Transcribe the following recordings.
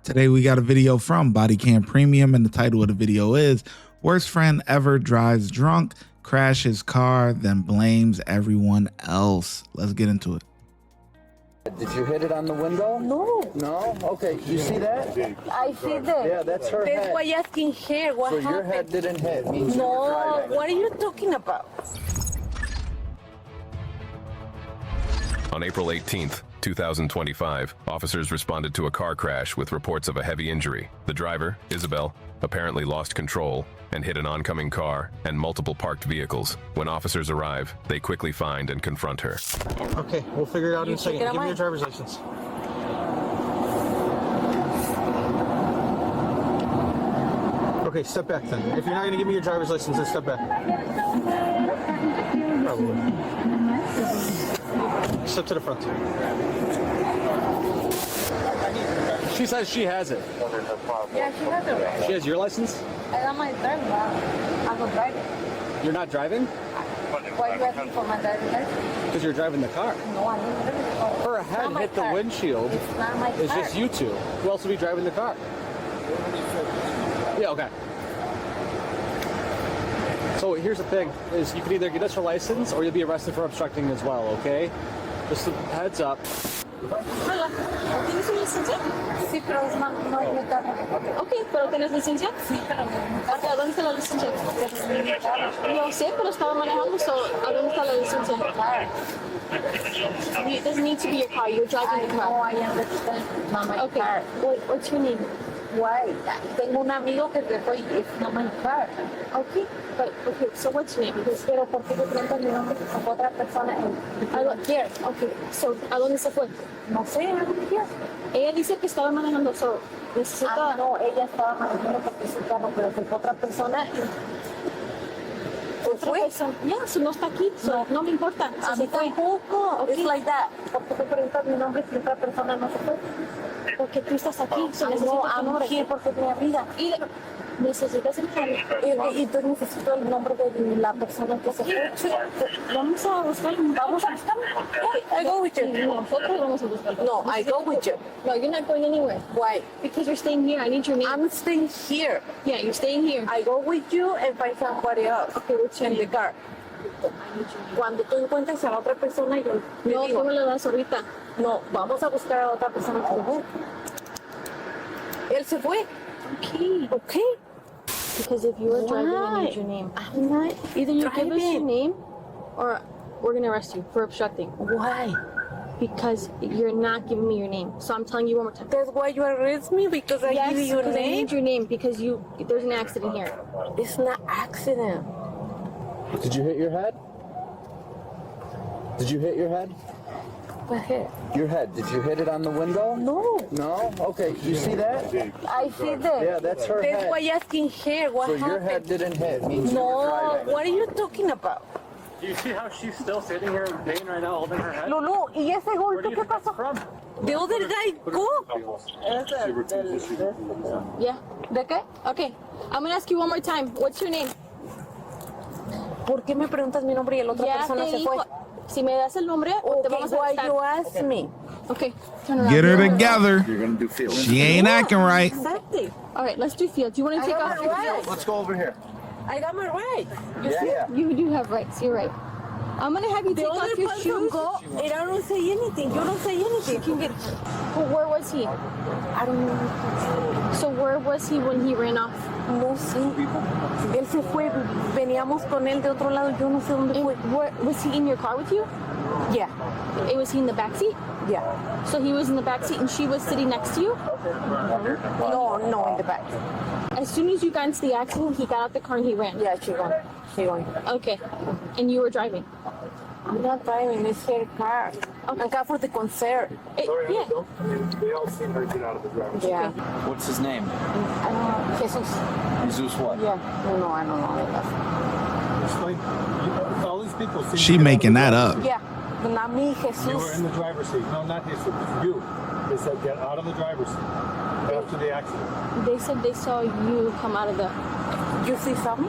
Today we got a video from Body Cam Premium, and the title of the video is Worst Friend Ever Drives Drunk, Crashes Car, Then Blames Everyone Else. Let's get into it. Did you hit it on the window? No. No? Okay, you see that? I see that. Yeah, that's her That's head. why I'm asking her what So happened. your head didn't hit. Means you were No, driving. what are you talking about? On April 18th, 2025, officers responded to a car crash with reports of a heavy injury. The driver, Isabel, apparently lost control and hit an oncoming car and multiple parked vehicles. When officers arrive, they quickly find and confront her. Okay, we'll figure it out in a second. check it Give me out. your driver's license. Okay, step back then. If you're not going to give me your driver's license, then step back. Probably. Step to the front. She says she has it. Yeah, she has it right. She has your license? I got my driver. I'm a driver. You're not driving? Why are you asking for my driver's license? Because you're driving the car. No, I'm not driving the car. Her It's head not my hit the car. windshield. It's not my It's car. just you two. Who else will be driving the car? Yeah, okay. So here's the thing, is you can either get us her license or you'll be arrested for obstructing as well, okay? Just a heads up. Hola, ¿tienes una licencia? Sí, pero no es mi carro. Ok, ¿pero tienes licencia? Sí, pero Ok, ¿a dónde está la licencia? No sé, pero estaba manejando, so ¿a dónde está la licencia? It doesn't need to be your car, you're I driving the know, car. I understand. Not my Okay, car. what's your name? Why? Tengo un amigo que te fue. It's not my car. Okay, but okay, so what's your name? Because Pero ¿por qué te preguntas mi nombre que fue otra persona? here, okay, so ¿a dónde se fue? No sé, I don't care. Ella dice que estaba manejando, so necesita... Ah, no, ella estaba manejando porque es su carro, pero se fue otra persona y otra persona. Ya, so no está aquí, so no me importa. a So mí se fue. tampoco. Okay. It's like that. ¿Por qué te preguntas mi nombre si otra persona no se fue? Porque tú estás aquí, so No, necesito tu I'm nombre. here porque es mi amiga. Y necesitas el carro. Y entonces necesito el nombre de la persona que se fue. Vamos a buscar. Vamos a buscarlo. I go with you. Nosotros vamos a buscarlo. No, I go with you. No, you're not going anywhere. Why? Because you're staying here. I need your name. I'm staying here. Yeah, you're staying here. I go with you and find somebody else. Okay, what's your In the name? car. Cuando tú encuentres a la otra persona, yo le No, digo, tú me lo das ahorita. no, vamos a buscar a la otra persona que se fue. Él se fue. Okay. Okay. Because if you're driving, I need your name. I'm not Either you give us your driving. name, or we're gonna arrest you for obstructing. Why? Because you're not giving me your name. So I'm telling you one more time. That's why you arrest me because I Yes, give you your because I name. need your name because there's an accident here. It's not accident. Did you hit your head? Did you hit your head? What head? Your head. Did you hit it on the window? No. No? Okay, you see that? I see that. Yeah, that's her That's head. why I'm asking her what So your head happened. didn't hit. Means you were No, driving. what are you talking about? Do you see how she's still sitting here in pain right now holding her head? Lulu, ¿y ese golpe qué pasó? From? The other guy go. Yeah. ¿De qué? Okay. I'm gonna ask you one more time. What's your name? ¿Por qué me preguntas mi nombre y la otra Ya persona te se fue? dijo. Si me das el nombre, o te Okay, vamos a why arrestar. you ask me? Okay. Turn around. Get her together. You're going to do field. She ain't acting right. Exactly. All right, let's do field. Do you want to I take got off my your rights. Let's go over here. I got my rights. Yeah. You do have rights. You're right. I'm gonna have you The take other off your person shoes. go and I don't say anything. You don't say anything. You can get. Well, where was he? I don't know. So where was he when he ran off? No sé. Él se fue. Veníamos con él de otro lado. Yo no sé dónde fue. Was he in your car with you? Yeah. Was he in the back seat? Yeah. So he was in the back seat and she was sitting next to you? No, in the back. As soon as you got into the accident, he got out the car and he ran. Yeah, she gone. She gone. Okay. And you were driving? I'm not driving. It's her car. I'm car for the concert. Yeah. They all seen her get out of the driver's Yeah. What's his name? I don't know. Jesus. Jesus what? Yeah. No, I don't know. Explain. All these people seen She you get making out that of up. the Yeah. But not me, driver's seat. You were Jesus. in the driver's seat. No, not Jesus. You. They said get out of the driver's seat after the accident. They said they saw you come out of the... You see something?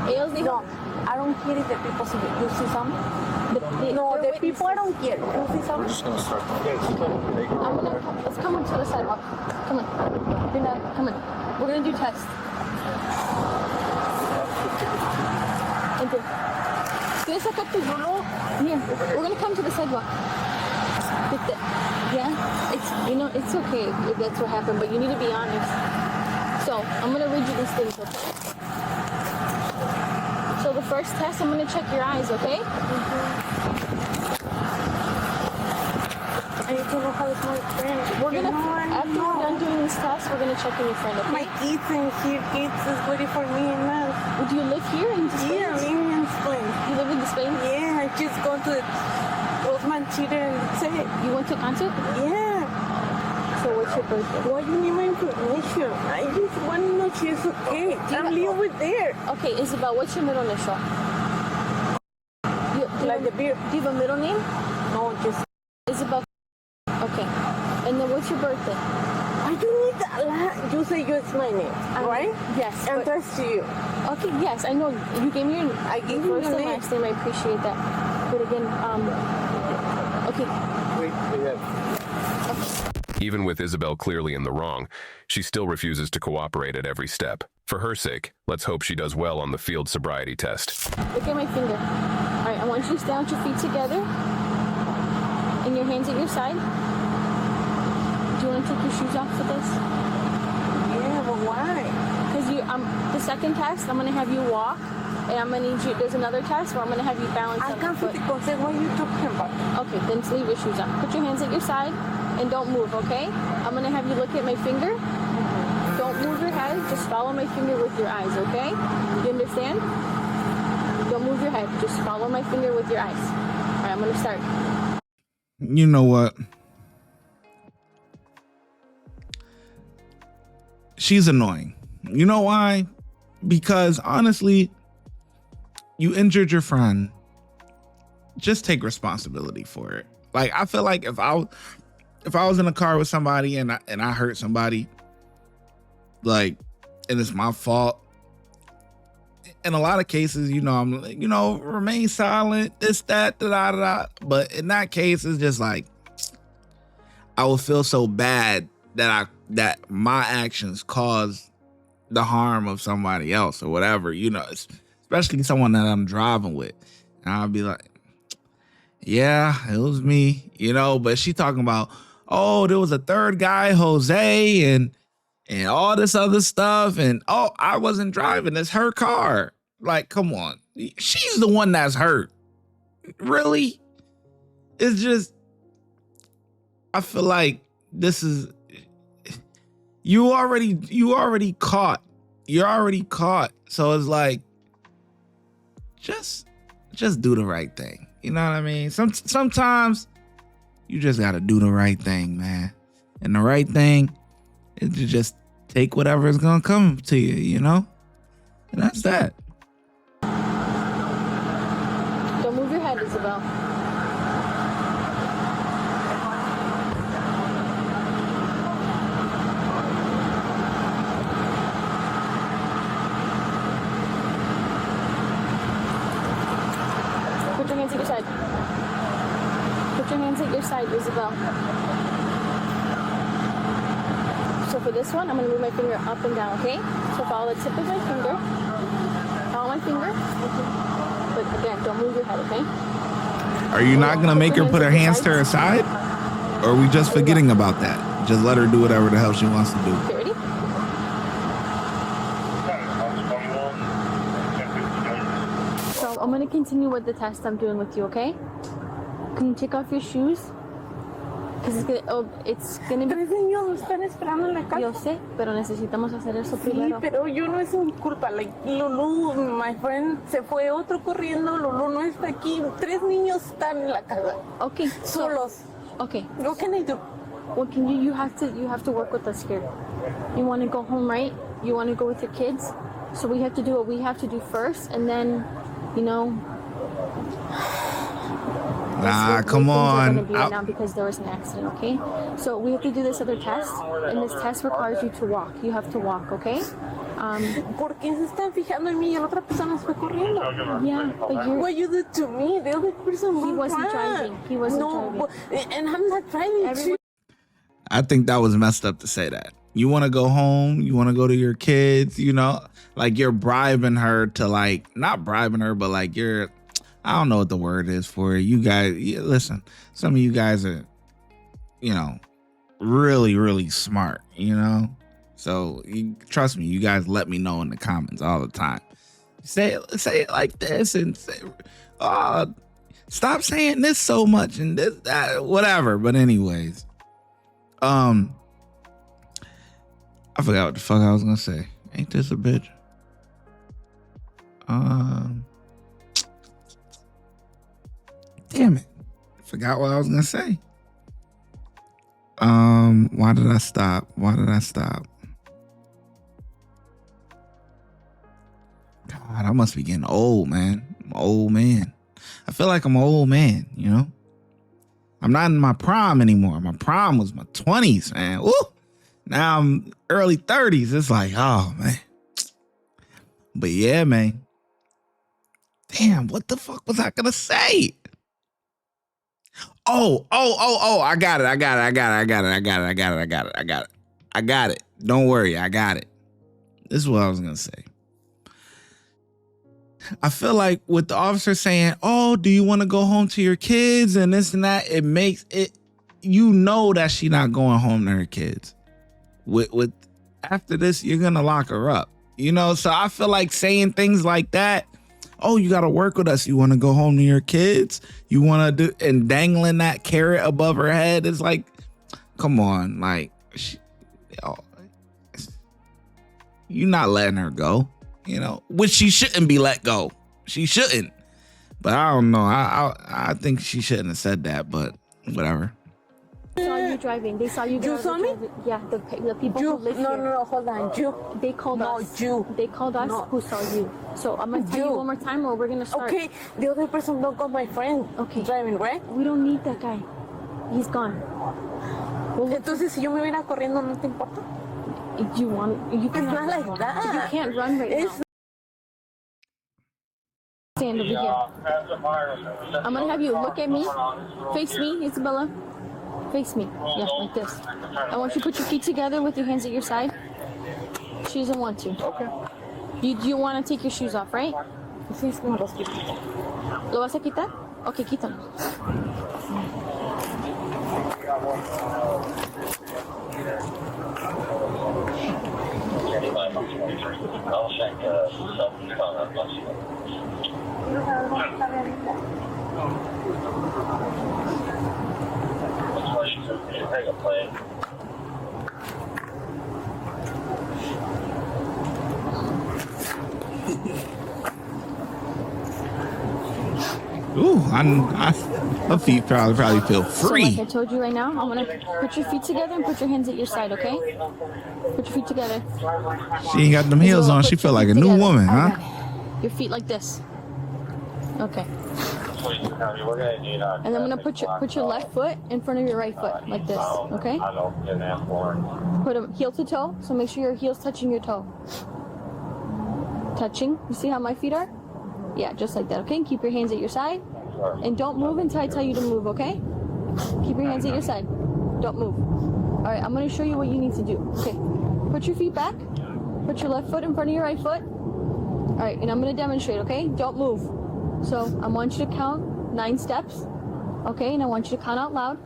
Ellos dijo... No. I don't care if the people see it. You see something? No, they're the people I don't care. You see something? Just going to start. Okay. Let's come onto the sidewalk. Come on. We're gonna do test. Enter. ¿Quieres sacar tu rulo? Here. We're gonna come to the sidewalk. Yeah, it's okay if that's what happened, but you need to be honest. So I'm gonna read you these things, okay? So the first test, I'm gonna check your eyes, okay? I need to know how it's my friend. We're gonna after we're done doing this test, we're gonna check on your friend, okay? My kids and here, kids is waiting for me and us. Do you live here in Spain? Yeah, I'm living in Spain. You live in Spain? Yeah, I just gone to the Roseman Theater and that's it. You went to a concert? Yeah. So what's your birthday? Why you need my information? I just want to know she's okay. I'm living with there. Okay, Isabel, what's your middle initial? Like the beer. Do you have a middle name? No, just. Isabel. Okay. And then what's your birthday? I don't need that. You say it's my name, right? Yes. And that's to you. Okay, yes, I know. You gave me your I gave you first your and name. last name. I appreciate that. But again, okay. Even with Isabel clearly in the wrong, she still refuses to cooperate at every step. For her sake, let's hope she does well on the field sobriety test. Look at my finger. All right, I want you to stand with your feet together and your hands at your side. Do you want to take your shoes off for this? Yeah, but why? Because the second test, I'm gonna have you walk, and I'm gonna need you. There's another test where I'm gonna have you balance I on can't your put foot. the concept. What are you talking about? Okay, then just leave your shoes on. Put your hands at your side and don't move. Okay? I'm gonna have you look at my finger. Don't move your head. Just follow my finger with your eyes. Okay? You understand? Don't move your head. Just follow my finger with your eyes. All right, I'm gonna start. You know what? She's annoying. You know why? Because honestly, you injured your friend. Just take responsibility for it. Like, I feel like if I was in a car with somebody and I hurt somebody, like, and it's my fault. In a lot of cases, I'm like, remain silent, this, that, da, da, da. But in that case, it's just like, I would feel so bad that my actions caused the harm of somebody else or whatever, especially someone that I'm driving with. And I'll be like, yeah, it was me, but she talking about, oh, there was a third guy, Jose, and all this other stuff. And, oh, I wasn't driving. It's her car. Like, come on. She's the one that's hurt. Really? It's just, I feel like this is, you're already caught. You're already caught. So it's like, just do the right thing. You know what I mean? Sometimes you just got to do the right thing, man. And the right thing is to just take whatever is going to come to you, And that's that. Don't move your head, Isabel. Put your hands at your side. Put your hands at your side, Isabel. So for this one, I'm going to move my finger up and down, okay? So follow the tip of my finger. Follow my finger. But again, don't move your head, okay? Are you not going to make her put her hands to her side? Or are we just forgetting about that? Just let her do whatever the hell she wants to do. Okay, ready? So I'm going to continue with the test I'm doing with you, okay? Can you take off your shoes? Because it's gonna be... 3 niños están esperando en la casa. Yo sé, pero necesitamos hacer eso Sí, primero. pero yo no es mi culpa. Like, Lulu, my friend, se fue otro corriendo. Lulu no está aquí. 3 niños están en la casa. Okay. Solos. Okay. What can I do? What can you have to work with us here. You want to go home, right? You want to go with your kids? So we have to do what we have to do first, and then, Nah, come on. Now because there was an accident, okay? So we have to do this other test, and this test requires you to walk. You have to walk, okay? ¿Por qué se están fijando en mí y la otra persona se fue corriendo? Yeah, but What you did to me, the other person he wasn't driving. He wasn't driving. And I'm not driving. I think that was messed up to say that. You want to go home? You want to go to your kids? You know, like you're bribing her to like, not bribing her, but like you're, I don't know what the word is for it. You guys, listen, some of you guys are, you know, really, really smart, you know? So trust me, you guys let me know in the comments all the time. Say it like this and say, stop saying this so much and this, that, whatever. But anyways, I forgot what the fuck I was gonna say. Ain't this a bitch? Damn it. Forgot what I was gonna say. Why did I stop? God, I must be getting old, man. I'm an old man. I feel like I'm an old man, you know? I'm not in my prime anymore. My prime was my 20s, man. Woo! Now I'm early 30s. It's like, oh, man. But yeah, man. Damn, what the fuck was I gonna say? Oh, I got it. I got it. Don't worry, I got it. This is what I was gonna say. I feel like with the officer saying, oh, do you want to go home to your kids and this and that, it makes it, you know that she's not going home to her kids. With after this, you're gonna lock her up. You know, so I feel like saying things like that, oh, you gotta work with us. You wanna go home to your kids? You wanna do, and dangling that carrot above her head is like, come on, like you're not letting her go. You know, which she shouldn't be let go. She shouldn't. But I don't know. I think she shouldn't have said that, but whatever. They saw you driving. They saw you driving. You saw me? Yeah, the people who live here. No, hold on. They called us. They called us who saw you. So I'm going to tell you one more time or we're going to start. Okay, the other person don't got my friend driving, right? We don't need that guy. He's gone. Entonces, si yo me viera corriendo, ¿no te importa? You can It's not like that. You can't run right now. Stand over here. I'm gonna have you look at me. Face me, Isabella. Face me. Yeah, like this. I want you to put your feet together with your hands at your side. She doesn't want to. Okay. You want to take your shoes off, right? Sí, es como los quiero. ¿Lo vas a quitar? Okay, quítalo. I'll check Ooh, her feet probably feel free. So like I told you right now, I'm gonna put your feet together and put your hands at your side, okay? Put your feet together. She ain't got them heels on. She feel like a new woman, huh? Your feet like this. Okay. And then I'm gonna put your left foot in front of your right foot, like this, okay? Put them heel to toe, so make sure your heel's touching your toe. Touching. You see how my feet are? Yeah, just like that, okay? Keep your hands at your side. And don't move until I tell you to move, okay? Keep your hands at your side. Don't move. All right, I'm gonna show you what you need to do. Okay, put your feet back. Put your left foot in front of your right foot. All right, and I'm gonna demonstrate, okay? Don't move. So I want you to count 9 steps, okay? And I want you to count out loud.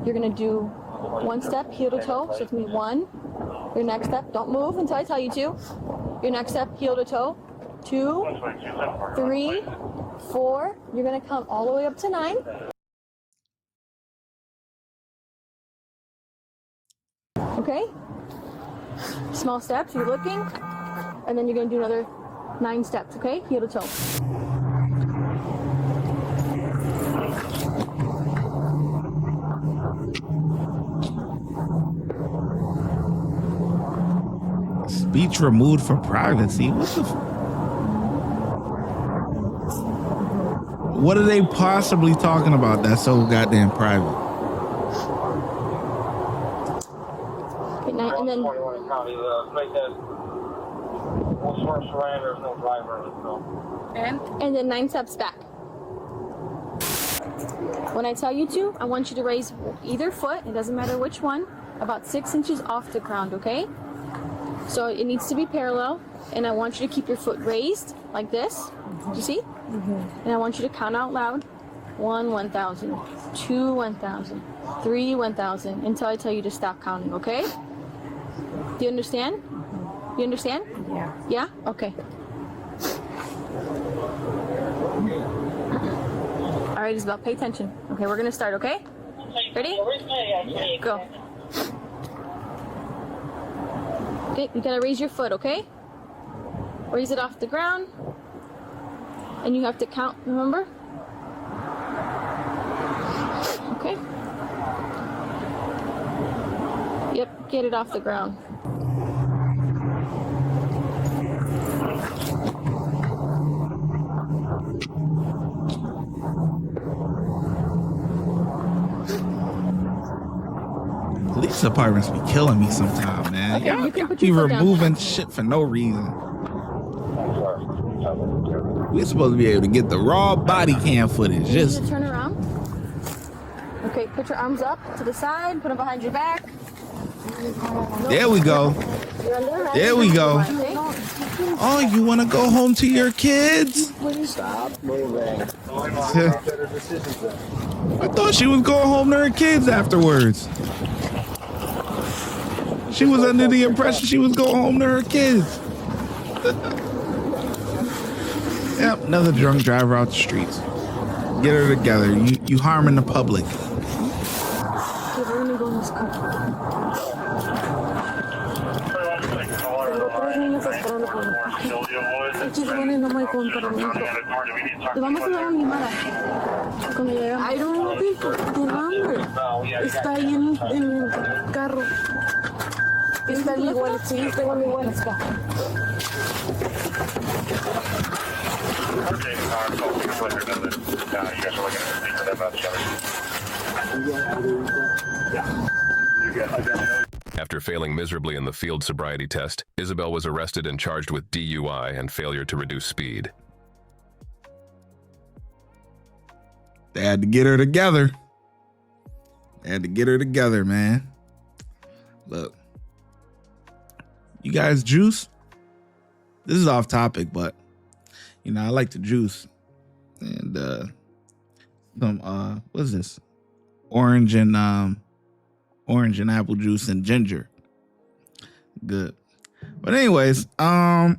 You're gonna do 1 step, heel to toe. So it's gonna be 1. Your next step, don't move until I tell you to. Your next step, heel to toe. 2, 3, 4. You're gonna count all the way up to 9. Okay? Small steps, you're looking. And then you're gonna do another 9 steps, okay? Heel to toe. Speech removed for privacy. What are they possibly talking about that's so goddamn private? Okay, and then and then 9 steps back. When I tell you to, I want you to raise either foot, it doesn't matter which one, about 6 inches off the ground, okay? So it needs to be parallel, and I want you to keep your foot raised like this. Do you see? And I want you to count out loud. 1, 1,000. 2, 1,000. 3, 1,000. Until I tell you to stop counting, okay? Do you understand? You understand? Yeah. Yeah? Okay. All right, Isabel, pay attention. Okay, we're gonna start, okay? Ready? Go. Okay, you gotta raise your foot, okay? Raise it off the ground. And you have to count, remember? Okay. Yep, get it off the ground. Police departments be killing me sometimes, man. Okay, Y'all you can put be your foot down. removing shit for no reason. We're supposed to be able to get the raw body cam footage. You need Just to turn around. Okay, put your arms up to the side, put them behind your back. there we go. There we go. Okay. Oh, you want to go home to your kids? Stop moving. I thought she was going home to her kids afterwards. She was under the impression she was going home to her kids. Yep, another drunk driver out the streets. Get her together. You harming the public. Okay, we're gonna go in this car. Le vamos a dar a mi Mara. Cuando llegamos. I don't know the number. Está ahí en el carro. Está igual, sí, tengo igual. Está. After failing miserably in the field sobriety test, Isabel was arrested and charged with DUI and failure to reduce speed. They had to get her together. They had to get her together, man. Look. You guys juice? This is off topic, but you know, I like to juice. And some what is this? Orange and apple juice and ginger. Good. But anyways, in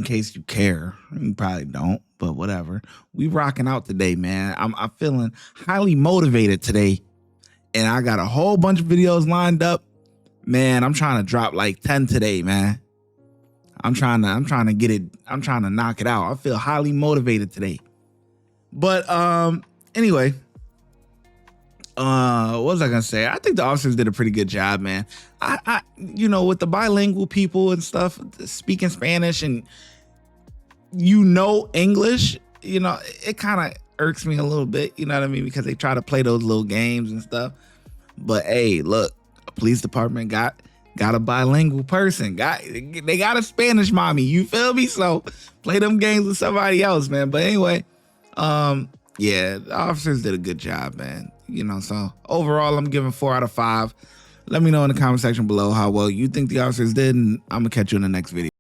case you care, you probably don't, but whatever. We rocking out today, man. I'm feeling highly motivated today, and I got a whole bunch of videos lined up. Man, I'm trying to drop like 10 today, man. I'm trying to get it. I'm trying to knock it out. I feel highly motivated today. But anyway, what was I gonna say? I think the officers did a pretty good job, man. I you know, with the bilingual people and stuff, speaking Spanish and English, you know, it kind of irks me a little bit, you know what I mean? Because they try to play those little games and stuff. But hey, look, a police department got a bilingual person. They got a Spanish mommy. You feel me? So play them games with somebody else, man. But anyway, yeah, the officers did a good job, man. You know, so overall, I'm giving 4 out of 5. Let me know in the comment section below how well you think the officers did, and I'm gonna catch you in the next video.